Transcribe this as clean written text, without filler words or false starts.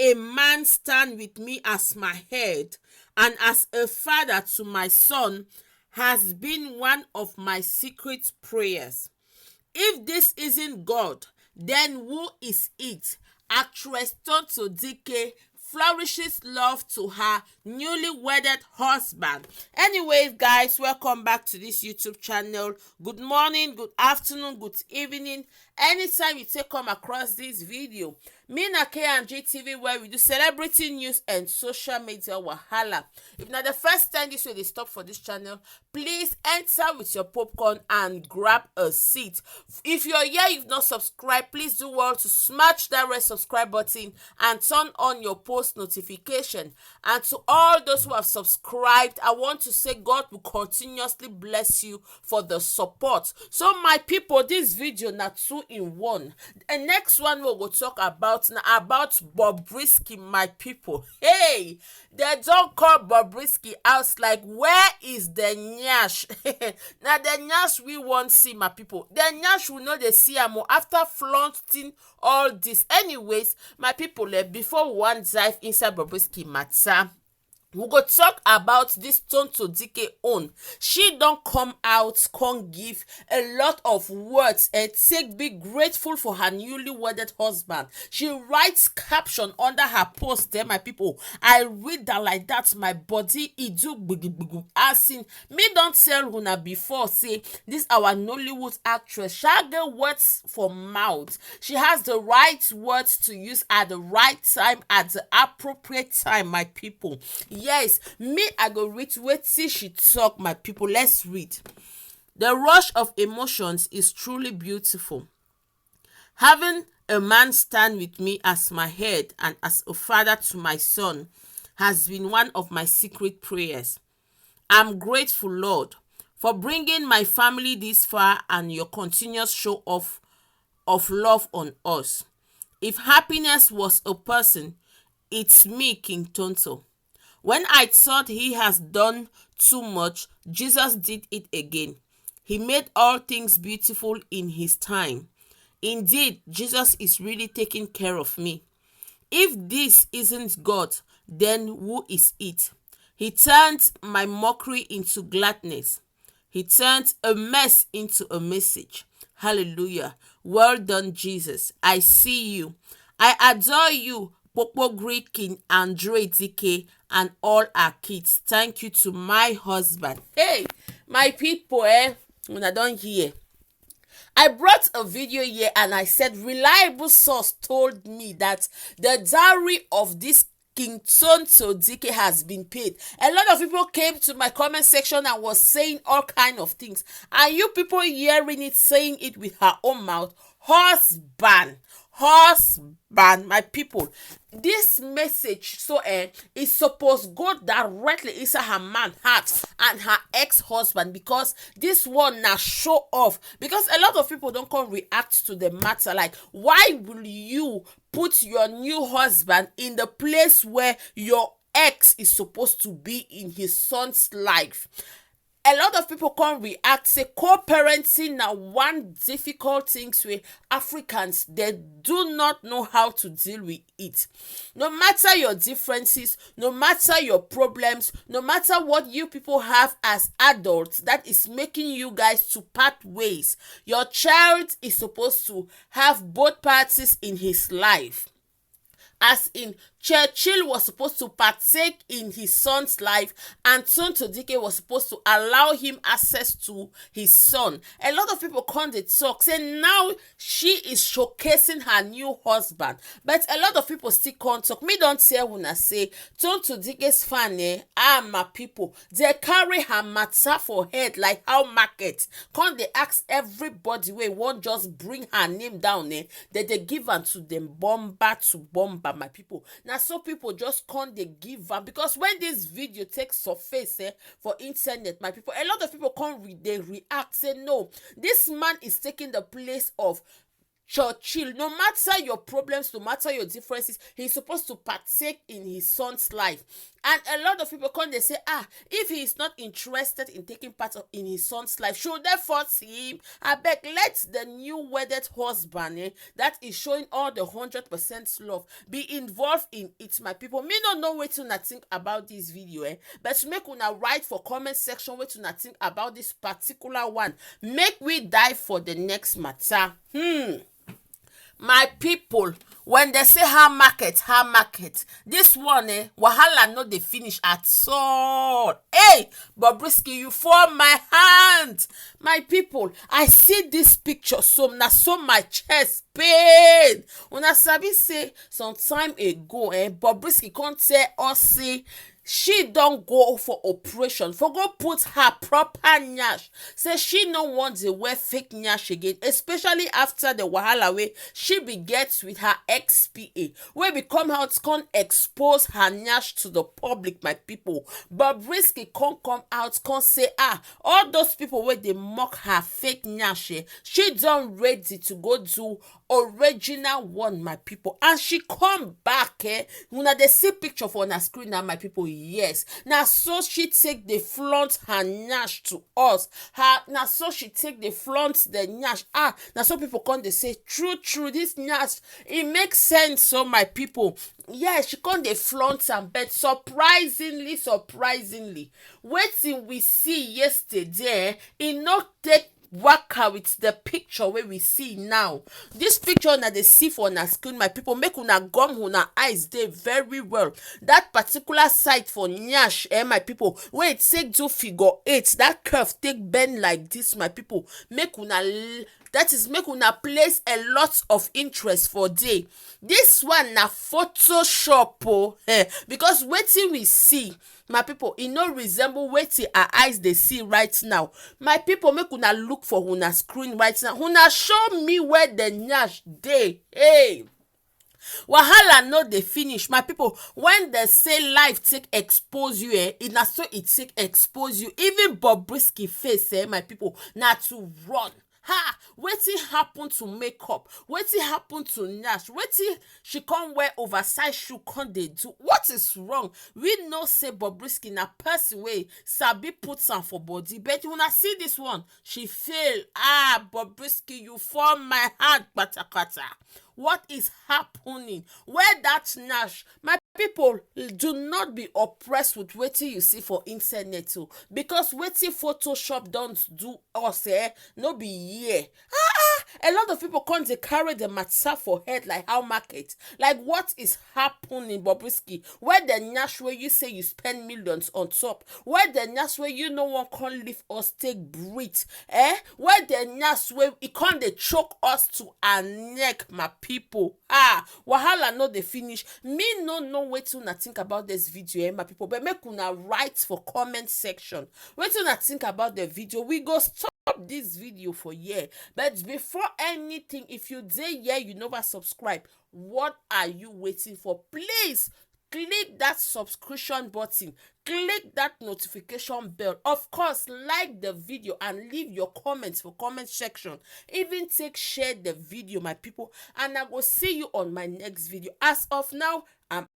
a man stand with me as my head and as a father to my son has been one of my secret prayers. If this isn't God, then who is it? Actress Tonto flourishes love to her newly wedded husband. Anyways, guys, welcome back to this YouTube channel. Good morning, good afternoon, good evening. Anytime you come across this video, me na K&G TV, where we do celebrity news and social media wahala. If na the first time this way they stop for this channel, please enter with your popcorn and grab a seat. If you're here, you've not subscribed, please do well to smash that red subscribe button and turn on your post notification. And to all those who have subscribed, I want to say God will continuously bless you for the support. So my people, this video na 2-in-1. The next one we will talk about Bobrisky, my people. Hey, they don't call Bobrisky out like, where is the nyash? Now the nyash we won't see, my people. The nyash will know they see am after flaunting all this. Anyways, my people, before we want dive inside Bobrisky matter, we go talk about this Tonto own. She don't come out, can't give a lot of words and be grateful for her newly wedded husband. She writes caption under her post there, my people. I read that like that, my body it do bugu. As in, me don't tell una before say this our Nollywood actress. She get words for mouth. She has the right words to use at the right time, at the appropriate time, my people. Yes, me I go read wetin she talk, my people. Let's read. The rush of emotions is truly beautiful. Having a man stand with me as my head and as a father to my son has been one of my secret prayers. I'm grateful, Lord, for bringing my family this far and your continuous show of love on us. If happiness was a person, it's me, King Tonto. When I thought he has done too much, Jesus did it again. He made all things beautiful in his time. Indeed, Jesus is really taking care of me. If this isn't God, then who is it? He turned my mockery into gladness. He turned a mess into a message. Hallelujah. Well done, Jesus. I see you. I adore you, Bobrisky King Andre and all our kids. Thank you to my husband. Hey, my people, when I don't hear, I brought a video here and I said reliable source told me that the dowry of this King Tonto has been paid. A lot of people came to my comment section and was saying all kind of things, and you people hearing it, saying it with her own mouth. Husband, my people, this message is supposed go directly inside her man heart and her ex-husband, because this one now show off. Because a lot of people don't come react to the matter, like, why will you put your new husband in the place where your ex is supposed to be in his son's life? A lot of people can't react, say co-parenting now one difficult things where Africans, they do not know how to deal with it. No matter your differences, no matter your problems, no matter what you people have as adults that is making you guys to part ways, your child is supposed to have both parties in his life. As in, Churchill was supposed to partake in his son's life, and Tonto was supposed to allow him access to his son. A lot of people come to talk, say now she is showcasing her new husband, but a lot of people still can't talk. Me don't tell when I say Tonto fan, my people, they carry her matter for head like how market. Can't they ask everybody where won't just bring her name down that they give her to them bomber to bomber, my people. Now so people just can't they give her, because when this video takes surface for internet, my people, a lot of people can't they react, say no, this man is taking the place of Churchill, no matter your problems, no matter your differences, he's supposed to partake in his son's life. And a lot of people come, they say, if he is not interested in taking part in his son's life, should they force him? I beg, let the new wedded husband that is showing all the 100% love be involved in it, my people. Me no know wetin una think about this video, but make una write for comment section wetin una think about this particular one. Make we dive for the next matter. My people, when they say her market, this one wahala no dey finish at all. Hey, Bobrisky, you fall my hand. My people, I see this picture, so my chest pain. Una sabi say some time ago Bobrisky come tell us say she don go for operation for go put her proper nyash. Say she no want to wear fake nyash again, especially after the wahala wey she be get with her XPA, wey be come out come expose her nyash to the public, my people. Bobrisky come out come say all those people wey dey mock her fake nyash, she don ready to go do original one, my people. And she come back una dey see picture for una screen now, my people. Yes, na so she take the flaunt her nyash to us. Na so she take the flaunt the nyash. Na so people come dey say true this nyash it makes sense. So my people, yes, she come dey flaunt am, but surprisingly wetin we see yesterday e no take waka with the picture wey we see now. This picture una dey see for una screen, my people, make una gum una eyes dey very well. That particular site for nyash my people, wey it take do figure 8, that curve take bend like this, my people. Make una place a lot of interest for day. This one na Photoshop because wetin we see, my people, e no resemble wetin our eyes dey see right now. My people, make una look for una screen right now. Una show me where the nyash dey. Hey, wahala no dey finish, my people. When they say life take expose you e na so it take expose you. Even Bobrisky face my people, na to run. Wetin happen to makeup? Wetin happen to nyash? Wetin she come wear oversized shoe come dey do? What is wrong? We know say Bobrisky na person wey sabi put am for body, but una see this one, she fail. Bobrisky, you fall my hand kpatakpata. What is happening? Where that nyash? My people, do not be oppressed with wetin you see for internet too, because wetin Photoshop don't do us no be here. A lot of people come dey carry the matter for head like how market. Like what is happening, Bobrisky? Where the nyash wey you say you spend millions on top? Where the nyash wey you no one can leave us take breathe? Where the nyash wey e come dey choke us to our neck, my people? Wahala no dey finish. Me no know wetin una think about this video, my people, but make una write for comment section wetin una think about the video. We go stop this video for here, but before anything, if you dey here you never subscribe, what are you waiting for? Please click that subscription button, click that notification bell, of course like the video and leave your comments for comment section. Even share the video, my people, and I will see you on my next video. As of now, I'm